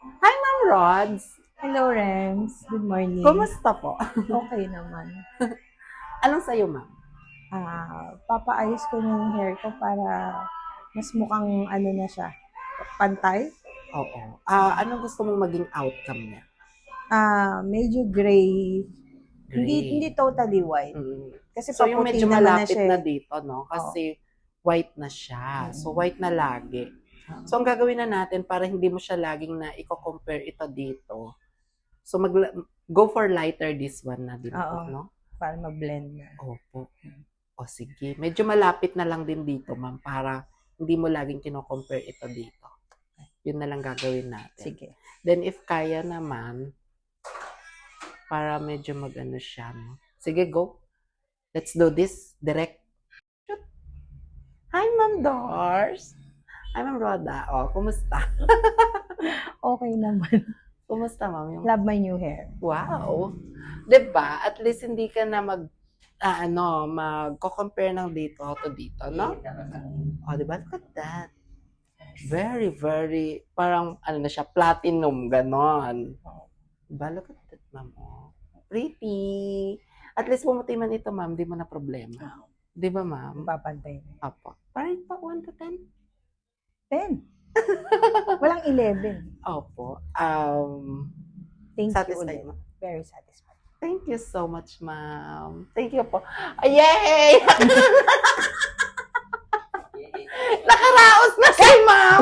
Hi, Ma'am Rods. Hello, Rems. Good morning. Kumusta po? Okay naman. Anong sa'yo, ma'am? Papaayos ko na yung hair ko para mas mukhang ano na siya, pantay. Oo. Anong gusto mong maging outcome niya? Medyo gray. Hindi Gray. totally white. Mm. Kasi So, yung paputi medyo naman na malapit siya. na Eh. dito, no? Kasi white na siya. So, white na lagi. So, ang gagawin na natin para hindi mo siya laging na i-compare ito dito. So, go for lighter this one na din po, Oo. no? Para mag-blend na. Opo. O sige. Medyo malapit na lang din dito, ma'am, para hindi mo laging kino-compare ito dito. Yun na lang gagawin natin. Sige. Then, if kaya naman, para medyo mag-ano siya, no? Sige, go. Let's do this. Direct. Shoot. Hi, Ma'am Dors. Hi, Ma'am Roda. O, kumusta? Okay naman. Kumusta, ma'am? Yung... Love my new hair. Wow. Diba? At least hindi ka na magko-compare ng dito to dito, no? O, diba? Look at that. Very, very, parang, ano na siya, platinum, ganon. Diba? Look at that, ma'am. Oh. Pretty. At least pumuti man ito, ma'am, di mo na problema. Di ba, ma'am? Papantay na. Apo. Parang pa 1 to 10? 10. Walang 11. Opo. Thank Satisfied, you ma'am? ulit. Very satisfied. Thank you so much, ma'am. Thank you po. Yay! Nakaraos na si ma'am!